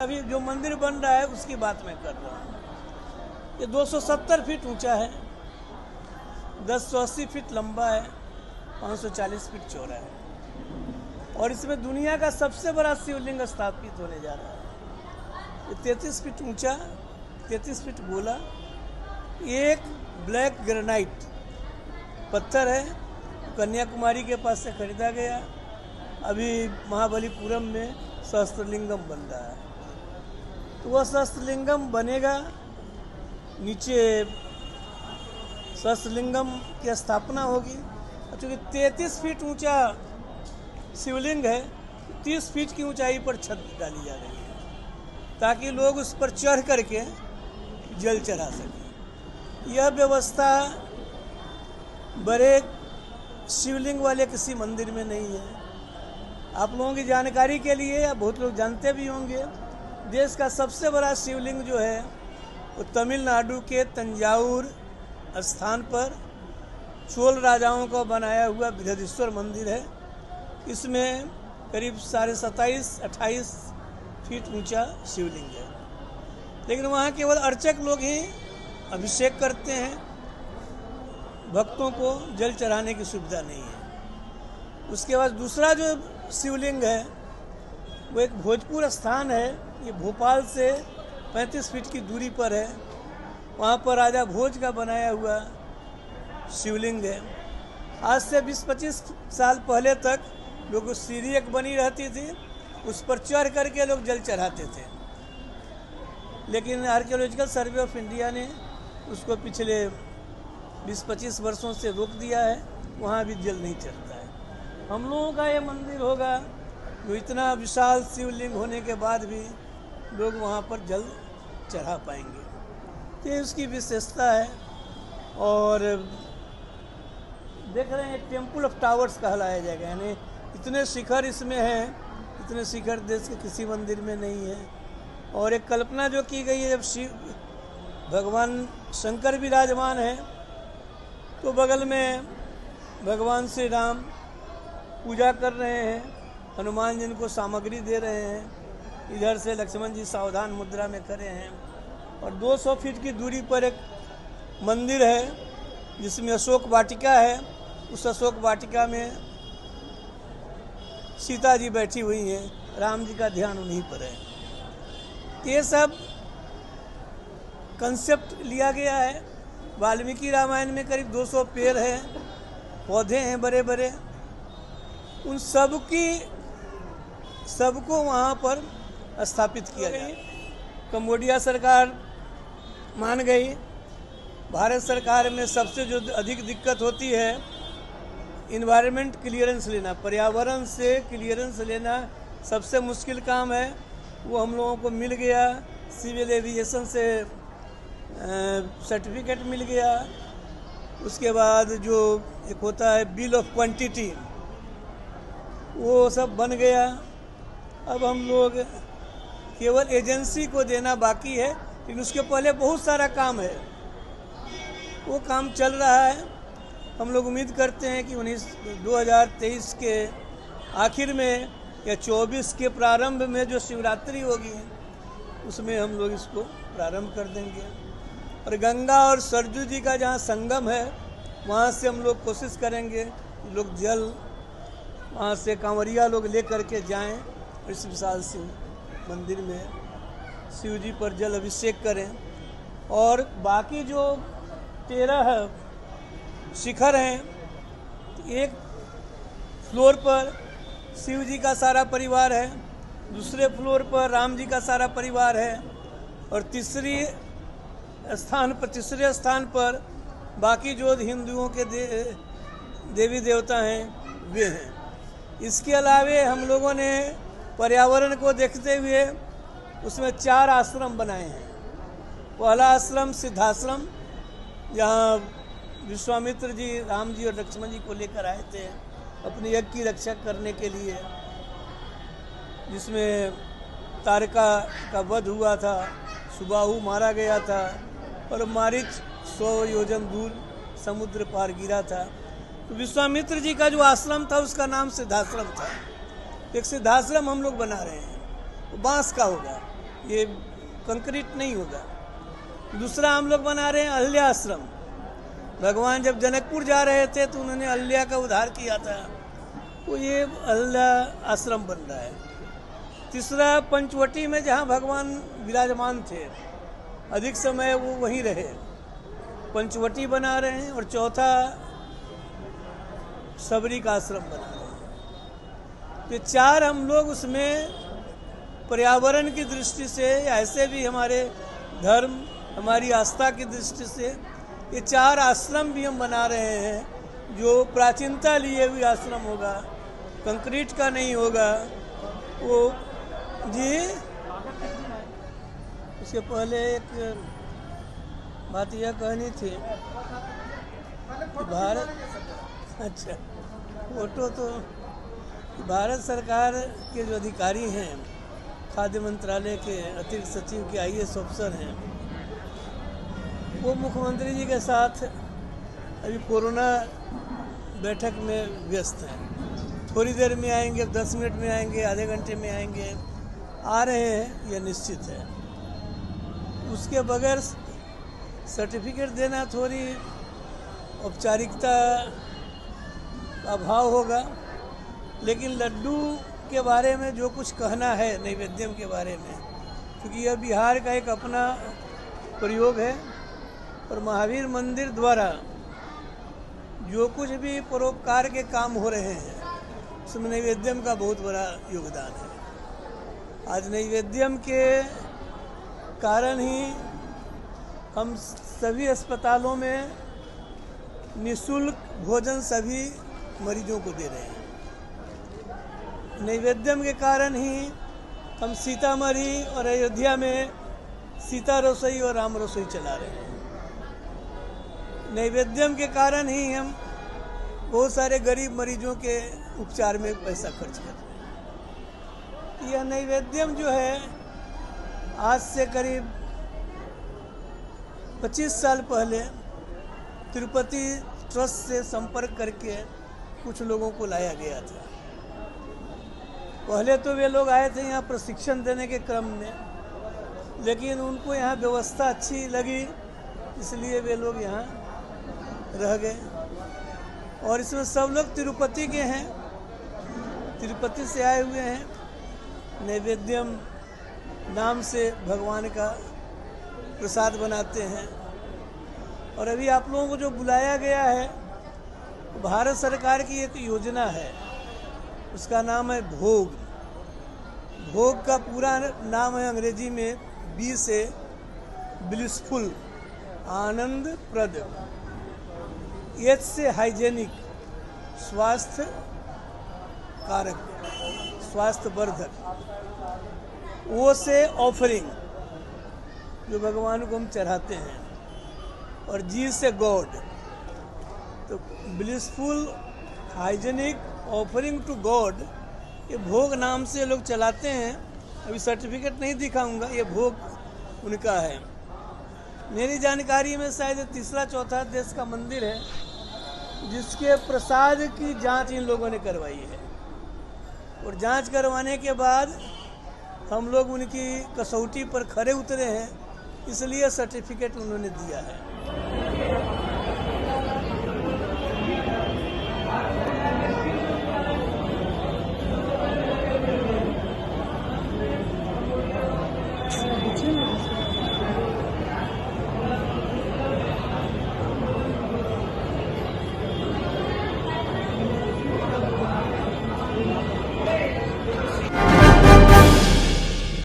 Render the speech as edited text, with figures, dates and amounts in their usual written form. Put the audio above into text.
अभी जो मंदिर बन रहा है उसकी बात मैं कर रहा हूँ। ये 270 फीट ऊंचा है, 1080 फीट लंबा है, 540 फीट चौड़ा है और इसमें दुनिया का सबसे बड़ा शिवलिंग स्थापित होने जा रहा है। ये 33 फीट ऊंचा, 33 फीट गोला, एक ब्लैक ग्रेनाइट पत्थर है, कन्याकुमारी के पास से खरीदा गया। अभी महाबलीपुरम में सहस्त्रलिंगम बन रहा है, तो वह सहस्त्रलिंगम बनेगा। नीचे सहस्त्रलिंगम की स्थापना होगी। चूँकि 33 फीट ऊंचा शिवलिंग है, 30 फीट की ऊंचाई पर छत डाली जा रही है ताकि लोग उस पर चढ़ करके जल चढ़ा सकें। यह व्यवस्था बड़े शिवलिंग वाले किसी मंदिर में नहीं है। आप लोगों की जानकारी के लिए, या बहुत लोग जानते भी होंगे, देश का सबसे बड़ा शिवलिंग जो है वो तमिलनाडु के तंजावुर स्थान पर चोल राजाओं का बनाया हुआ बृहदीश्वर मंदिर है। इसमें करीब 27.5-28 फीट ऊंचा शिवलिंग है, लेकिन वहाँ केवल अर्चक लोग ही अभिषेक करते हैं, भक्तों को जल चढ़ाने की सुविधा नहीं है। उसके बाद दूसरा जो शिवलिंग है वो एक भोजपुर स्थान है, ये भोपाल से 35 फीट की दूरी पर है। वहाँ पर राजा भोज का बनाया हुआ शिवलिंग है। आज से 20-25 साल पहले तक लोग सीढ़ी एक बनी रहती थी, उस पर चढ़ करके लोग जल चढ़ाते थे, लेकिन आर्कियोलॉजिकल सर्वे ऑफ इंडिया ने उसको पिछले 20-25 वर्षों से रोक दिया है। वहाँ भी जल नहीं चढ़ता है। हम लोगों का ये मंदिर होगा जो इतना विशाल शिवलिंग होने के बाद भी लोग वहाँ पर जल चढ़ा पाएंगे, तो ये उसकी विशेषता है। और देख रहे हैं टेम्पल ऑफ टावर्स कहलाया जाएगा, यानी इतने शिखर इसमें हैं, इतने शिखर देश के किसी मंदिर में नहीं है। और एक कल्पना जो की गई है, जब शिव भगवान शंकर विराजमान है तो बगल में भगवान श्री राम पूजा कर रहे हैं, हनुमान जी को सामग्री दे रहे हैं, इधर से लक्ष्मण जी सावधान मुद्रा में खड़े हैं। और 200 फीट की दूरी पर एक मंदिर है जिसमें अशोक वाटिका है। उस अशोक वाटिका में सीता जी बैठी हुई हैं, राम जी का ध्यान उन्हीं पर है। ये सब कंसेप्ट लिया गया है। वाल्मीकि रामायण में करीब 200 पेड़ हैं, पौधे हैं बड़े बड़े, उन सबको वहाँ पर स्थापित किया गया। कंबोडिया सरकार मान गई। भारत सरकार में सबसे जो अधिक दिक्कत होती है इन्वायरमेंट क्लियरेंस लेना, पर्यावरण से क्लियरेंस लेना सबसे मुश्किल काम है। वो हम लोगों को मिल गया, सिविल एविएशन से सर्टिफिकेट मिल गया। उसके बाद जो एक होता है बिल ऑफ क्वांटिटी, वो सब बन गया। अब हम लोग केवल एजेंसी को देना बाकी है, लेकिन उसके पहले बहुत सारा काम है, वो काम चल रहा है। हम लोग उम्मीद करते हैं कि 2023 के आखिर में या 24 के प्रारंभ में जो शिवरात्रि होगी उसमें हम लोग इसको प्रारंभ कर देंगे। और गंगा और सरजू जी का जहाँ संगम है वहाँ से हम लोग कोशिश करेंगे लोग जल वहाँ से कांवरिया लोग ले करके जाएं और इस विशाल शिव मंदिर में शिव जी पर जल अभिषेक करें। और बाकी जो 13 शिखर हैं, एक फ्लोर पर शिव जी का सारा परिवार है, दूसरे फ्लोर पर राम जी का सारा परिवार है, और तीसरे स्थान पर बाकी जो हिंदुओं के देवी देवता हैं वे हैं। इसके अलावे हम लोगों ने पर्यावरण को देखते हुए उसमें 4 आश्रम बनाए हैं। पहला आश्रम सिद्धाश्रम, जहाँ विश्वामित्र जी राम जी और लक्ष्मण जी को लेकर आए थे अपने यज्ञ की रक्षा करने के लिए, जिसमें तारका का वध हुआ था, सुबाहु मारा गया था और मारीच 100 योजन दूर समुद्र पार गिरा था। तो विश्वामित्र जी का जो आश्रम था उसका नाम सिद्धाश्रम था। एक सिद्धाश्रम हम लोग बना रहे हैं, तो बांस का होगा, ये कंक्रीट नहीं होगा। दूसरा हम लोग बना रहे हैं अहल्या आश्रम। भगवान जब जनकपुर जा रहे थे तो उन्होंने अहल्या का उद्धार किया था, तो ये अहल्या आश्रम बन रहा है। तीसरा पंचवटी में जहाँ भगवान विराजमान थे, अधिक समय वो वहीं रहे, पंचवटी बना रहे हैं। और चौथा सबरी का आश्रम बना रहे हैं। तो चार हम लोग उसमें पर्यावरण की दृष्टि से, ऐसे भी हमारे धर्म, हमारी आस्था की दृष्टि से ये चार आश्रम भी हम बना रहे हैं, जो प्राचीनता लिए हुए आश्रम होगा, कंक्रीट का नहीं होगा। वो जी, उसके पहले एक बात यह कहनी थी कि भारत, अच्छा, फोटो तो भारत सरकार के जो अधिकारी हैं, खाद्य मंत्रालय के अतिरिक्त सचिव के IAS अफसर हैं, वो मुख्यमंत्री जी के साथ अभी कोरोना बैठक में व्यस्त हैं। थोड़ी देर में आएंगे, 10 मिनट में आएंगे, आधे घंटे में आएंगे, आ रहे हैं, यह निश्चित है। उसके बगैर सर्टिफिकेट देना थोड़ी औपचारिकता का अभाव होगा। लेकिन लड्डू के बारे में जो कुछ कहना है, नैवेद्यम के बारे में, क्योंकि यह बिहार का एक अपना प्रयोग है और महावीर मंदिर द्वारा जो कुछ भी परोपकार के काम हो रहे हैं, उसमें नैवेद्यम का बहुत बड़ा योगदान है। आज नैवेद्यम के कारण ही हम सभी अस्पतालों में निःशुल्क भोजन सभी मरीजों को दे रहे हैं। नैवेद्यम के कारण ही हम सीतामढ़ी और अयोध्या में सीता रसोई और राम रसोई चला रहे हैं। नैवेद्यम के कारण ही हम बहुत सारे गरीब मरीजों के उपचार में पैसा खर्च कर रहे हैं। यह नैवेद्यम जो है, आज से करीब 25 साल पहले तिरुपति ट्रस्ट से संपर्क करके कुछ लोगों को लाया गया था। पहले तो वे लोग आए थे यहाँ प्रशिक्षण देने के क्रम में, लेकिन उनको यहाँ व्यवस्था अच्छी लगी, इसलिए वे लोग यहाँ रह गए। और इसमें सब लोग तिरुपति के हैं, तिरुपति से आए हुए हैं। नैवेद्यम नाम से भगवान का प्रसाद बनाते हैं। और अभी आप लोगों को जो बुलाया गया है, भारत सरकार की एक योजना है, उसका नाम है भोग। भोग का पूरा नाम है अंग्रेजी में B से ब्लिसफुल, आनंदप्रद, H से हाइजेनिक, स्वास्थ्य कारक, स्वास्थ्य वर्धक, O से ऑफरिंग, जो भगवान को हम चढ़ाते हैं, और G से गॉड। तो blissful, hygienic, offering to God, ये भोग नाम से लोग चलाते हैं। अभी सर्टिफिकेट नहीं दिखाऊंगा, ये भोग उनका है। मेरी जानकारी में शायद तीसरा चौथा देश का मंदिर है जिसके प्रसाद की जांच इन लोगों ने करवाई है। और जांच करवाने के बाद हम लोग उनकी कसौटी पर खरे उतरे हैं, इसलिए सर्टिफिकेट उन्होंने दिया है।